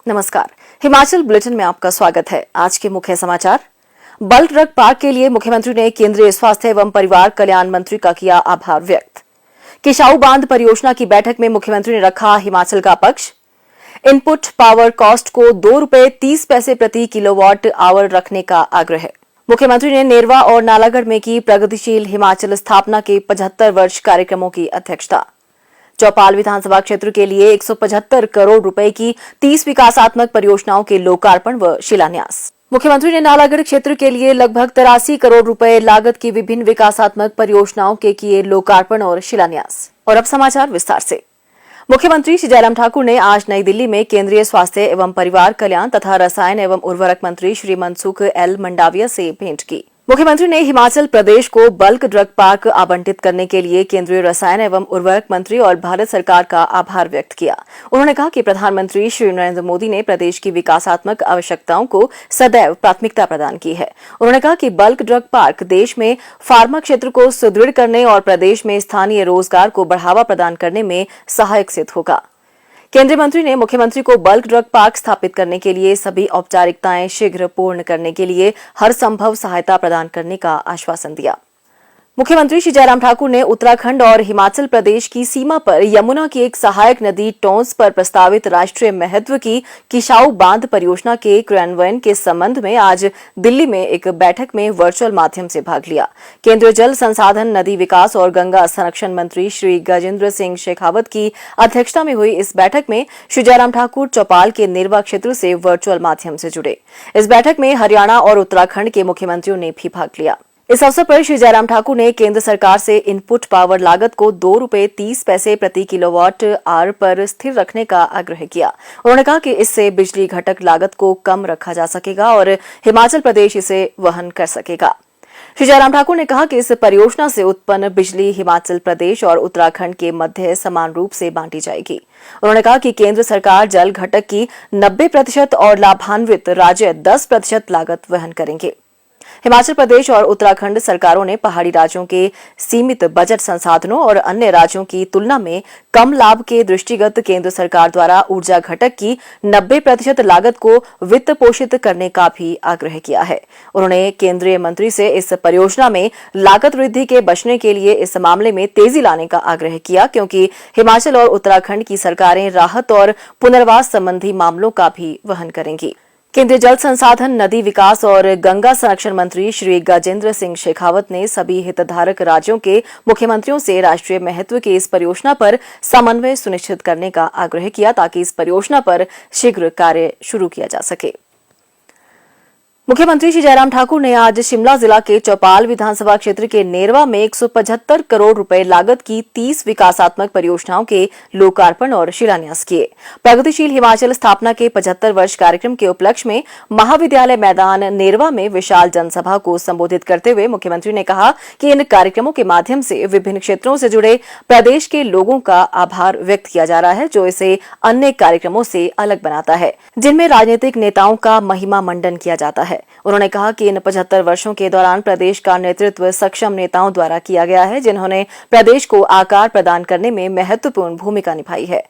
नमस्कार, हिमाचल बुलेटिन में आपका स्वागत है। आज के मुख्य समाचार। बल्क ड्रग पार्क के लिए मुख्यमंत्री ने केंद्रीय स्वास्थ्य एवं परिवार कल्याण मंत्री का किया आभार व्यक्त। किसाऊ बांध परियोजना की बैठक में मुख्यमंत्री ने रखा हिमाचल का पक्ष। इनपुट पावर कॉस्ट को ₹2.30 प्रति किलोवाट आवर रखने का आग्रह। मुख्यमंत्री ने नेरवा और नालागढ़ में की प्रगतिशील हिमाचल स्थापना के 75 वर्ष कार्यक्रमों की अध्यक्षता। चौपाल विधानसभा क्षेत्र के लिए 175 करोड़ रुपए की 30 विकासात्मक परियोजनाओं के लोकार्पण व शिलान्यास। मुख्यमंत्री ने नालागढ़ क्षेत्र के लिए लगभग 83 करोड़ रुपए लागत की विभिन्न विकासात्मक परियोजनाओं के किए लोकार्पण और शिलान्यास। और अब समाचार विस्तार से। मुख्यमंत्री श्री जयराम ठाकुर ने आज नई दिल्ली में केंद्रीय स्वास्थ्य एवं परिवार कल्याण तथा रसायन एवं उर्वरक मंत्री श्री मनसुख एल मंडाविया से भेंट की। मुख्यमंत्री ने हिमाचल प्रदेश को बल्क ड्रग पार्क आवंटित करने के लिए केंद्रीय रसायन एवं उर्वरक मंत्री और भारत सरकार का आभार व्यक्त किया। उन्होंने कहा कि प्रधानमंत्री श्री नरेंद्र मोदी ने प्रदेश की विकासात्मक आवश्यकताओं को सदैव प्राथमिकता प्रदान की है। उन्होंने कहा कि बल्क ड्रग पार्क देश में फार्मा क्षेत्र को सुदृढ़ करने और प्रदेश में स्थानीय रोजगार को बढ़ावा प्रदान करने में सहायक सिद्ध होगा। केंद्रीय मंत्री ने मुख्यमंत्री को बल्क ड्रग पार्क स्थापित करने के लिए सभी औपचारिकताएं शीघ्र पूर्ण करने के लिए हर संभव सहायता प्रदान करने का आश्वासन दिया। मुख्यमंत्री श्री जयराम ठाकुर ने उत्तराखंड और हिमाचल प्रदेश की सीमा पर यमुना की एक सहायक नदी टोंस पर प्रस्तावित राष्ट्रीय महत्व की किसाऊ बांध परियोजना के क्रियान्वयन के संबंध में आज दिल्ली में एक बैठक में वर्चुअल माध्यम से भाग लिया। केंद्रीय जल संसाधन, नदी विकास और गंगा संरक्षण मंत्री श्री गजेंद्र सिंह शेखावत की अध्यक्षता में हुई इस बैठक में श्री जयराम ठाकुर चौपाल के नेरवा क्षेत्र से वर्चुअल माध्यम से जुड़े। इस बैठक में हरियाणा और उत्तराखंड के मुख्यमंत्रियों ने भी भाग लिया। इस अवसर पर श्री जयराम ठाकुर ने केंद्र सरकार से इनपुट पावर लागत को ₹2.30 प्रति किलोवाट आवर पर स्थिर रखने का आग्रह किया। उन्होंने कहा कि इससे बिजली घटक लागत को कम रखा जा सकेगा और हिमाचल प्रदेश इसे वहन कर सकेगा। श्री जयराम ठाकुर ने कहा कि इस परियोजना से उत्पन्न बिजली हिमाचल प्रदेश और उत्तराखंड के मध्य समान रूप से बांटी जाएगी। उन्होंने कहा कि केंद्र सरकार जल घटक की 90% और लाभान्वित राज्य 10% लागत वहन करेंगे। हिमाचल प्रदेश और उत्तराखंड सरकारों ने पहाड़ी राज्यों के सीमित बजट संसाधनों और अन्य राज्यों की तुलना में कम लाभ के दृष्टिगत केंद्र सरकार द्वारा ऊर्जा घटक की 90% लागत को वित्त पोषित करने का भी आग्रह किया है। उन्होंने केंद्रीय मंत्री से इस परियोजना में लागत वृद्धि के बचने के लिए इस मामले में तेजी लाने का आग्रह किया, क्योंकि हिमाचल और उत्तराखंड की सरकारें राहत और पुनर्वास संबंधी मामलों का भी वहन करेंगी। केंद्रीय जल संसाधन, नदी विकास और गंगा संरक्षण मंत्री श्री गजेंद्र सिंह शेखावत ने सभी हितधारक राज्यों के मुख्यमंत्रियों से राष्ट्रीय महत्व की इस परियोजना पर समन्वय सुनिश्चित करने का आग्रह किया, ताकि इस परियोजना पर शीघ्र कार्य शुरू किया जा सके। मुख्यमंत्री श्री जयराम ठाकुर ने आज शिमला जिला के चौपाल विधानसभा क्षेत्र के नेरवा में 175 करोड़ रुपए लागत की 30 विकासात्मक परियोजनाओं के लोकार्पण और शिलान्यास किए। प्रगतिशील हिमाचल स्थापना के 75 वर्ष कार्यक्रम के उपलक्ष्य में महाविद्यालय मैदान नेरवा में विशाल जनसभा को संबोधित करते हुए मुख्यमंत्री ने कहा कि इन कार्यक्रमों के माध्यम से विभिन्न क्षेत्रों से जुड़े प्रदेश के लोगों का आभार व्यक्त किया जा रहा है, जो इसे अन्य कार्यक्रमों से अलग बनाता है, जिनमें राजनीतिक नेताओं का महिमा मंडन किया जाता है। उन्होंने कहा कि इन 75 वर्षों के दौरान प्रदेश का नेतृत्व सक्षम नेताओं द्वारा किया गया है, जिन्होंने प्रदेश को आकार प्रदान करने में महत्वपूर्ण भूमिका निभाई है।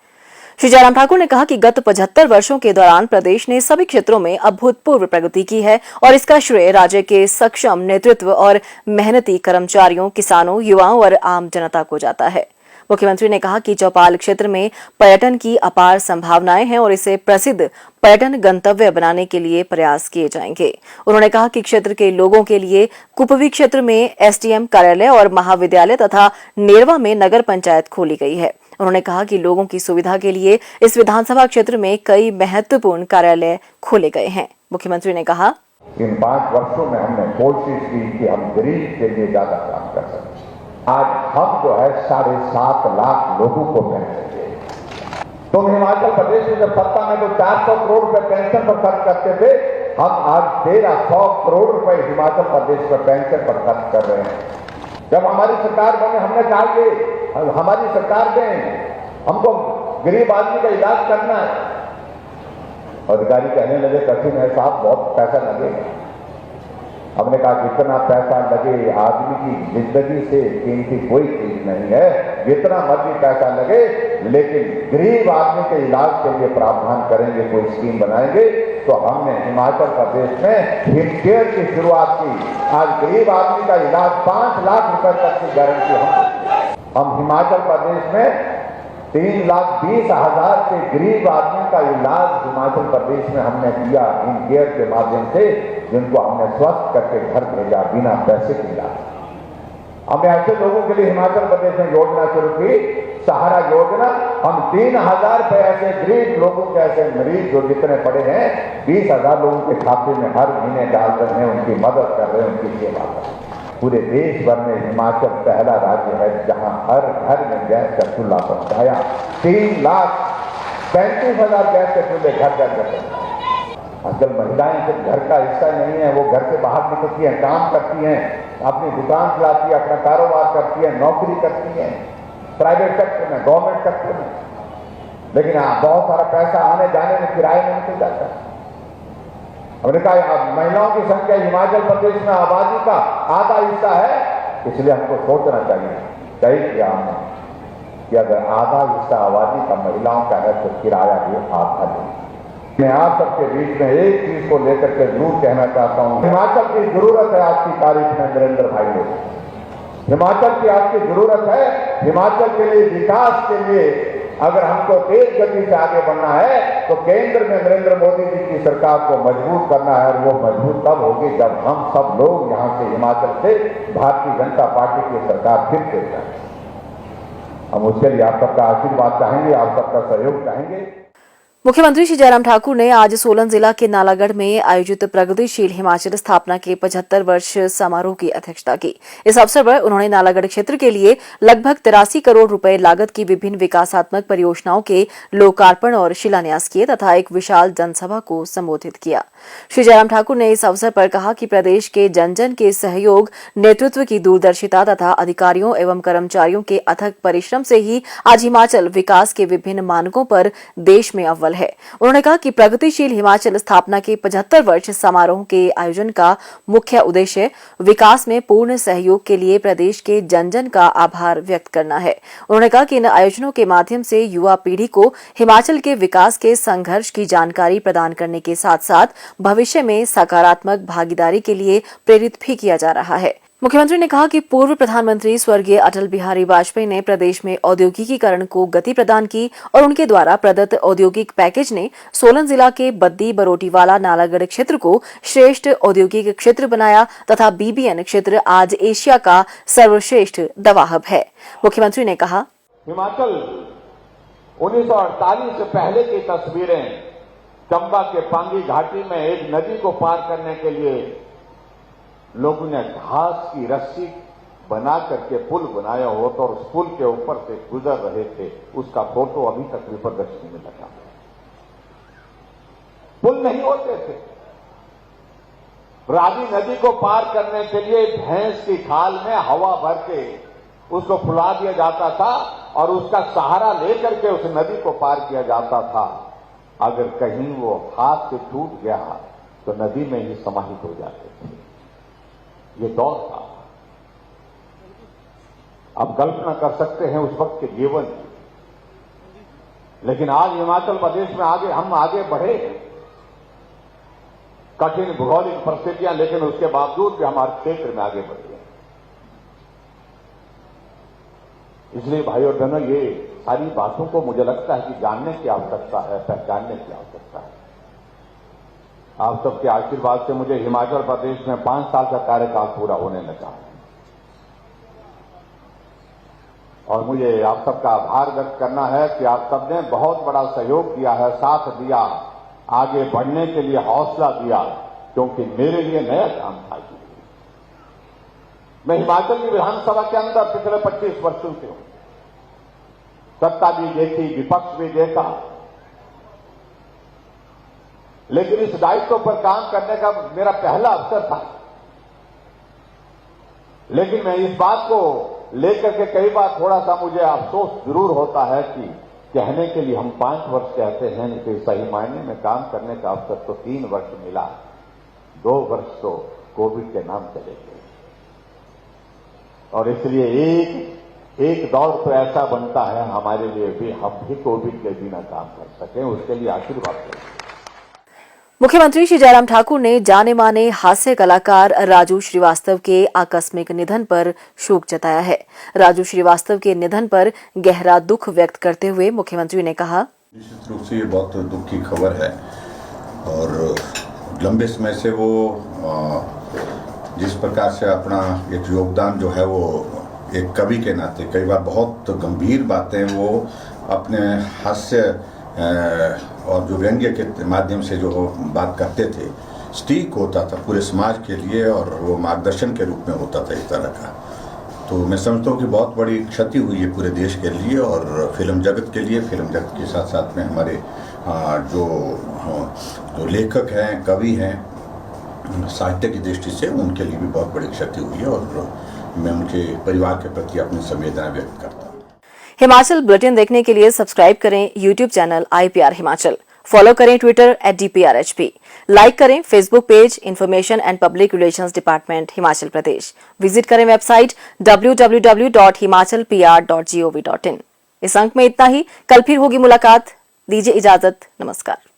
श्री जयराम ठाकुर ने कहा कि गत 75 वर्षों के दौरान प्रदेश ने सभी क्षेत्रों में अभूतपूर्व प्रगति की है और इसका श्रेय राज्य के सक्षम नेतृत्व और मेहनती कर्मचारियों, किसानों, युवाओं और आम जनता को जाता है। मुख्यमंत्री ने कहा कि चौपाल क्षेत्र में पर्यटन की अपार संभावनाएं हैं और इसे प्रसिद्ध पर्यटन गंतव्य बनाने के लिए प्रयास किए जाएंगे। उन्होंने कहा कि क्षेत्र के लोगों के लिए कुपवी क्षेत्र में एसडीएम कार्यालय और महाविद्यालय तथा नेरवा में नगर पंचायत खोली गई है। उन्होंने कहा कि लोगों की सुविधा के लिए इस विधानसभा क्षेत्र में कई महत्वपूर्ण कार्यालय खोले गए हैं। मुख्यमंत्री ने कहा, इन 5 वर्षों में हमने कोशिश की कि हम गरीब के लिए ज्यादा काम कर सकें। आज हम जो है 7.5 लाख लोगों को पेंशन दें। तो हिमाचल प्रदेश में जब सत्ता में तो 400 करोड़ रुपए पेंशन पर खर्च करते थे, हम आज 1,300 करोड़ रुपए हिमाचल प्रदेश पर पेंशन पर खर्च कर रहे हैं। जब हमारी सरकार बने, हमने कहा कि हमारी सरकार में हमको गरीब आदमी का इलाज करना है। अधिकारी कहने लगे, कठिन है साहब, बहुत पैसा लगेगा। हमने कहा जितना पैसा लगे, आदमी की जिंदगी से कीमती कोई चीज नहीं है, जितना मर्जी पैसा लगे, लेकिन गरीब आदमी के इलाज के लिए प्रावधान करेंगे, कोई स्कीम बनाएंगे। तो हमने हिमाचल प्रदेश में हिमकेयर की शुरुआत की। आज गरीब आदमी का इलाज 5 लाख रुपए तक की गारंटी हम हिमाचल प्रदेश में 3,20,000 से गरीब आदमी का इलाज हिमाचल प्रदेश में हमने किया हिमकेयर के माध्यम से, जिनको हमने स्वस्थ करके घर भेजा बिना पैसे के इलाज। हमने ऐसे लोगों के लिए हिमाचल प्रदेश में योजना शुरू की, सहारा योजना। हम 3,000 रुपए ऐसे गरीब लोगों के, ऐसे मरीज जो जितने पड़े हैं, 20,000 लोगों के खाते में हर महीने डाल रहे हैं, उनकी मदद कर रहे हैं, उनकी सेवा कर रहे हैं। पूरे देश भर में हिमाचल पहला राज्य है जहां हर घर में गैस का चूल्हा पहुंचाया। 3,35,000 गैस के चूल्हे घर घर पहुंचाए। आजकल महिलाएं सिर्फ घर का हिस्सा नहीं है, वो घर से बाहर निकलती हैं, काम करती हैं, अपनी दुकान चलाती है, अपना कारोबार करती है, नौकरी करती है, प्राइवेट सेक्टर में, गवर्नमेंट सेक्टर में। लेकिन बहुत सारा पैसा आने जाने में, किराए में निकल जाता है। हमने कहा महिलाओं की संख्या हिमाचल प्रदेश में आबादी का आधा हिस्सा है, इसलिए हमको सोचना चाहिए। तय किया हमने कि अगर आधा हिस्सा आबादी का महिलाओं का है तो किराया भी आधा दें। मैं आप सबके बीच में एक चीज को लेकर के जरूर कहना चाहता हूं, हिमाचल की जरूरत है आज की तारीख में नरेंद्र भाई लोग, हिमाचल की आज की जरूरत है। हिमाचल के लिए, विकास के लिए अगर हमको तेज गति से आगे बढ़ना है तो केंद्र में नरेंद्र मोदी जी की सरकार को मजबूत करना है। और वो मजबूत तब होगी जब हम सब लोग यहां से, हिमाचल से भारतीय जनता पार्टी की सरकार फिर से जाए। हम उसके लिए आप सबका आशीर्वाद चाहेंगे, आप सबका सहयोग चाहेंगे। मुख्यमंत्री श्री जयराम ठाकुर ने आज सोलन जिला के नालागढ़ में आयोजित प्रगतिशील हिमाचल स्थापना के 75 वर्ष समारोह की अध्यक्षता की। इस अवसर पर उन्होंने नालागढ़ क्षेत्र के लिए लगभग 83 करोड़ रुपए लागत की विभिन्न विकासात्मक परियोजनाओं के लोकार्पण और शिलान्यास किए तथा एक विशाल जनसभा को संबोधित किया। श्री जयराम ठाकुर ने इस अवसर पर कहा कि प्रदेश के जन जन के सहयोग, नेतृत्व की दूरदर्शिता तथा अधिकारियों एवं कर्मचारियों के अथक परिश्रम से ही आज हिमाचल विकास के विभिन्न मानकों पर देश में अव्वल है। उन्होंने कहा कि प्रगतिशील हिमाचल स्थापना के 75 वर्ष समारोह के आयोजन का मुख्य उद्देश्य विकास में पूर्ण सहयोग के लिए प्रदेश के जन जन का आभार व्यक्त करना है। उन्होंने कहा कि इन आयोजनों के माध्यम से युवा पीढ़ी को हिमाचल के विकास के संघर्ष की जानकारी प्रदान करने के साथ साथ भविष्य में सकारात्मक भागीदारी के लिए प्रेरित भी किया जा रहा है। मुख्यमंत्री ने कहा कि पूर्व प्रधानमंत्री स्वर्गीय अटल बिहारी वाजपेयी ने प्रदेश में औद्योगिकीकरण को गति प्रदान की और उनके द्वारा प्रदत्त औद्योगिक पैकेज ने सोलन जिला के बद्दी, बरोटीवाला, नालागढ़ क्षेत्र को श्रेष्ठ औद्योगिक क्षेत्र बनाया तथा बीबीएन क्षेत्र आज एशिया का सर्वश्रेष्ठ दवा हब है। मुख्यमंत्री ने कहा, हिमाचल 1948 से पहले की तस्वीरें, चंबा के पांगी घाटी में एक नदी को पार करने के लिए लोगों ने घास की रस्सी बना करके पुल बनाया हो तो, और उस पुल के ऊपर से गुजर रहे थे, उसका फोटो अभी तक भी प्रदर्शनी में लगा। पुल नहीं होते थे। रावी नदी को पार करने के लिए भैंस की खाल में हवा भर के उसको फुला दिया जाता था और उसका सहारा लेकर के उस नदी को पार किया जाता था। अगर कहीं वो हाथ से टूट गया तो नदी में ही समाहित हो जाते थे। ये दौर था। आप कल्पना कर सकते हैं उस वक्त के जीवन की। लेकिन आज हिमाचल प्रदेश में हम आगे बढ़े। कठिन भौगोलिक परिस्थितियां, लेकिन उसके बावजूद भी हमारे क्षेत्र में आगे बढ़ गए। इसलिए भाई और बहनों, ये सारी बातों को मुझे लगता है कि जानने की आवश्यकता है, पहचानने की आवश्यकता है। आप सबके आशीर्वाद से मुझे हिमाचल प्रदेश में 5 साल का कार्यकाल पूरा होने लगा और मुझे आप सबका आभार व्यक्त करना है कि आप सबने बहुत बड़ा सहयोग दिया है, साथ दिया, आगे बढ़ने के लिए हौसला दिया, क्योंकि मेरे लिए नया काम था। मैं हिमाचल की विधानसभा के अंदर पिछले 25 वर्षों से हूं। सत्ता भी देखी, विपक्ष भी देखा, लेकिन इस दायित्व पर काम करने का मेरा पहला अवसर था। लेकिन मैं इस बात को लेकर के कई बार थोड़ा सा मुझे अफसोस जरूर होता है कि कहने के लिए हम 5 वर्ष कहते हैं, लेकिन सही मायने में काम करने का अवसर तो 3 वर्ष मिला। 2 वर्ष तो कोविड के नाम चले गए। और इसलिए एक दौर तो ऐसा बनता है हमारे लिए भी, हम भी कोविड के बिना काम कर सकें, उसके लिए आशीर्वाद करें। मुख्यमंत्री श्री जयराम ठाकुर ने जाने माने हास्य कलाकार राजू श्रीवास्तव के आकस्मिक निधन पर शोक जताया है। राजू श्रीवास्तव के निधन पर गहरा दुख व्यक्त करते हुए मुख्यमंत्री ने कहा, निश्चित रूप से ये बहुत दुख की खबर है और लंबे समय से वो जिस प्रकार से अपना एक योगदान जो है वो एक कवि के नाते कई बार बहुत गंभीर बातें वो अपने हास्य और जो व्यंग्य के माध्यम से जो बात करते थे, स्टीक होता था पूरे समाज के लिए और वो मार्गदर्शन के रूप में होता था इस तरह का। तो मैं समझता हूँ कि बहुत बड़ी क्षति हुई है पूरे देश के लिए और फिल्म जगत के लिए। फिल्म जगत के साथ साथ में हमारे जो लेखक हैं, कवि हैं, साहित्य की दृष्टि से उनके लिए भी बहुत बड़ी क्षति हुई है और मैं उनके परिवार के प्रति अपनी संवेदना व्यक्त करता हूँ। हिमाचल बुलेटिन देखने के लिए सब्सक्राइब करें YouTube channel IPR Himachal, follow करें ट्विटर @DPRHP, लाइक करें Facebook page information and public relations department Himachal Pradesh, visit करें वेबसाइट www.himachalpr.gov.in। इस अंक में इतना ही, कल फिर होगी मुलाकात। दीजिए इजाजत, नमस्कार।